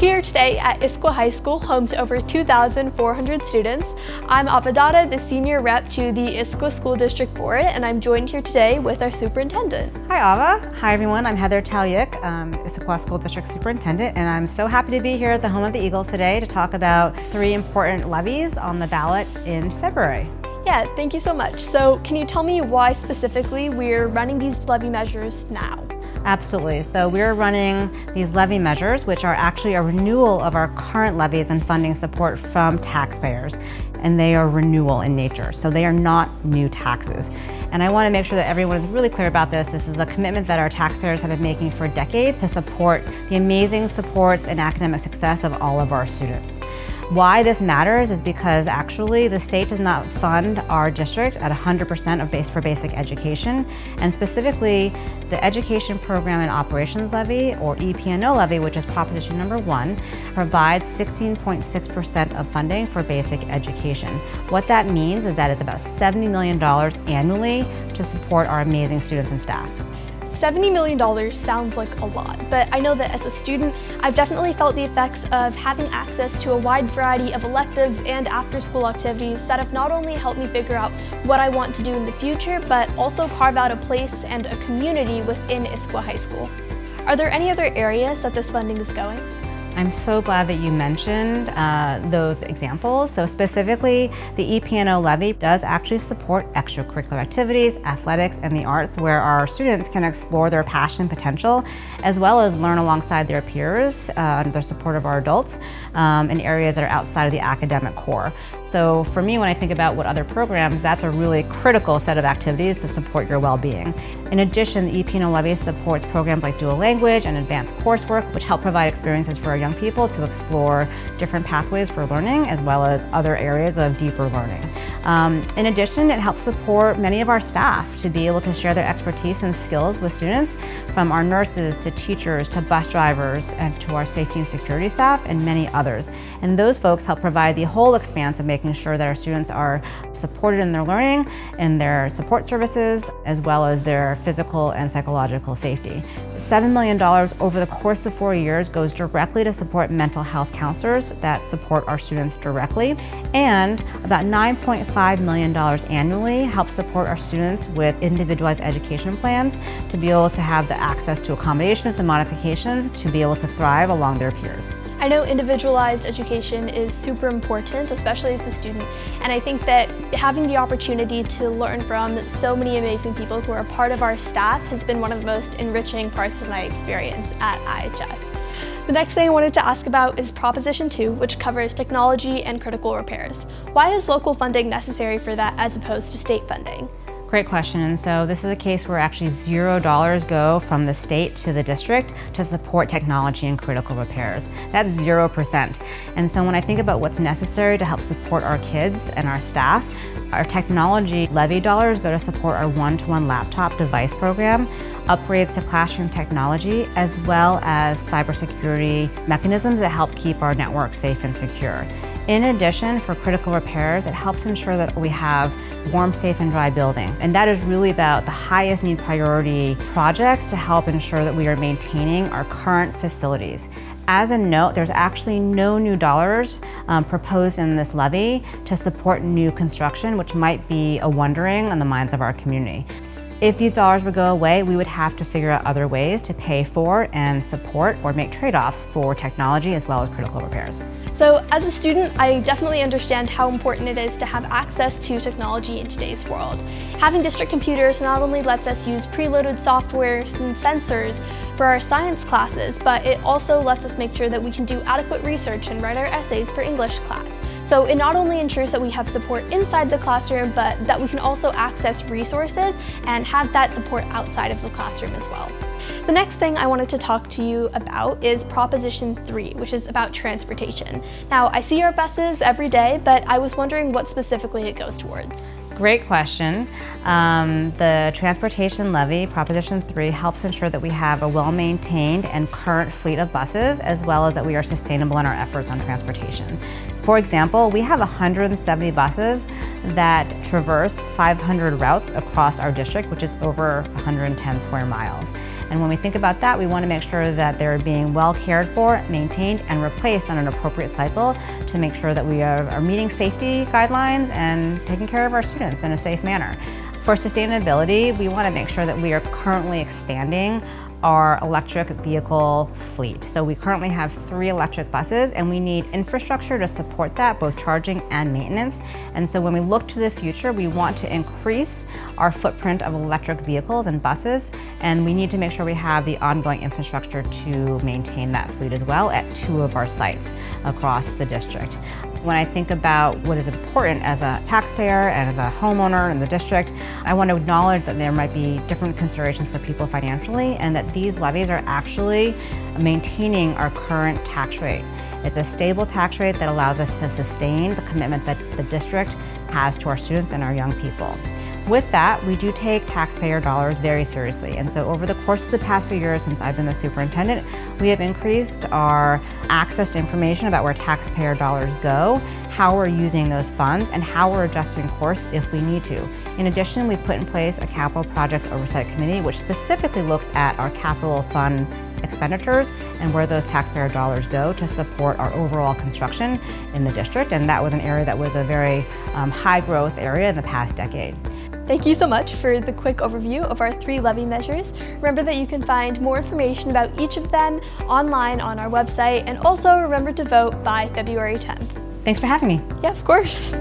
here today at Issaquah High School, home to over 2,400 students. I'm Datta, the senior rep to the Issaquah School District Board, and I'm joined here today with our superintendent. Hi Ava. Hi everyone, I'm Tow-Yick, Issaquah School District Superintendent, and I'm so happy to be here at the home of the Eagles today to talk about 3 important levies on the ballot in February. Yeah, thank you so much. So can you tell me why specifically we're running these levy measures now? Absolutely. So we're running these levy measures, which are actually a renewal of our current levies and funding support from taxpayers. And they are renewal in nature. So they are not new taxes. And I want to make sure that everyone is really clear about this. This is a commitment that our taxpayers have been making for decades to support the amazing supports and academic success of all of our students. Why this matters is because actually the state does not fund our district at 100% for basic education, and specifically the Education Program and Operations Levy, or EP&O levy, which is proposition number 1, provides 16.6% of funding for basic education. What that means is that it's about $70 million annually to support our amazing students and staff. $70 million sounds like a lot, but I know that as a student, I've definitely felt the effects of having access to a wide variety of electives and after-school activities that have not only helped me figure out what I want to do in the future, but also carve out a place and a community within Issaquah High School. Are there any other areas that this funding is going? I'm so glad that you mentioned those examples. So specifically, the EP&O levy does actually support extracurricular activities, athletics, and the arts, where our students can explore their passion and potential, as well as learn alongside their peers, under the support of our adults, in areas that are outside of the academic core. So for me, when I think about what other programs, that's a really critical set of activities to support your well-being. In addition, the EP&O levy supports programs like dual language and advanced coursework, which help provide experiences for our young people to explore different pathways for learning, as well as other areas of deeper learning. In addition, it helps support many of our staff to be able to share their expertise and skills with students, from our nurses to teachers to bus drivers and to our safety and security staff and many others. And those folks help provide the whole expanse of making sure that our students are supported in their learning and their support services, as well as their physical and psychological safety. $7 million over the course of 4 years goes directly to support mental health counselors that support our students directly, and about $9.5 million annually helps support our students with individualized education plans to be able to have the access to accommodations and modifications to be able to thrive along their peers. I know individualized education is super important, especially as a student, and I think that having the opportunity to learn from so many amazing people who are part of our staff has been one of the most enriching parts of my experience at IHS. The next thing I wanted to ask about is Proposition 2, which covers technology and critical repairs. Why is local funding necessary for that as opposed to state funding? Great question. And so this is a case where actually $0 go from the state to the district to support technology and critical repairs. That's 0%. And so when I think about what's necessary to help support our kids and our staff, our technology levy dollars go to support our one-to-one laptop device program, upgrades to classroom technology, as well as cybersecurity mechanisms that help keep our network safe and secure. In addition, for critical repairs, it helps ensure that we have warm, safe, and dry buildings. And that is really about the highest need priority projects to help ensure that we are maintaining our current facilities. As a note, there's actually no new dollars proposed in this levy to support new construction, which might be a wondering on the minds of our community. If these dollars would go away, we would have to figure out other ways to pay for and support or make trade-offs for technology as well as critical repairs. So as a student, I definitely understand how important it is to have access to technology in today's world. Having district computers not only lets us use preloaded software and sensors for our science classes, but it also lets us make sure that we can do adequate research and write our essays for English class. So it not only ensures that we have support inside the classroom, but that we can also access resources and have that support outside of the classroom as well. The next thing I wanted to talk to you about is Proposition 3, which is about transportation. Now, I see our buses every day, but I was wondering what specifically it goes towards. Great question. The transportation levy, Proposition 3, helps ensure that we have a well-maintained and current fleet of buses, as well as that we are sustainable in our efforts on transportation. For example, we have 170 buses that traverse 500 routes across our district, which is over 110 square miles. And when we think about that, we want to make sure that they're being well cared for, maintained, and replaced on an appropriate cycle to make sure that we are meeting safety guidelines and taking care of our students in a safe manner. For sustainability, we want to make sure that we are currently expanding our electric vehicle fleet. So we currently have 3 electric buses, and we need infrastructure to support that, both charging and maintenance. And so when we look to the future, we want to increase our footprint of electric vehicles and buses, and we need to make sure we have the ongoing infrastructure to maintain that fleet as well at 2 of our sites across the district. When I think about what is important as a taxpayer and as a homeowner in the district, I want to acknowledge that there might be different considerations for people financially, and that these levies are actually maintaining our current tax rate. It's a stable tax rate that allows us to sustain the commitment that the district has to our students and our young people. With that, we do take taxpayer dollars very seriously. And so over the course of the past few years since I've been the superintendent, we have increased our access to information about where taxpayer dollars go, how we're using those funds, and how we're adjusting course if we need to. In addition, we put in place a capital projects oversight committee, which specifically looks at our capital fund expenditures and where those taxpayer dollars go to support our overall construction in the district. And that was an area that was a very high growth area in the past decade. Thank you so much for the quick overview of our 3 levy measures. Remember that you can find more information about each of them online on our website, and also remember to vote by February 10th. Thanks for having me. Yeah, of course.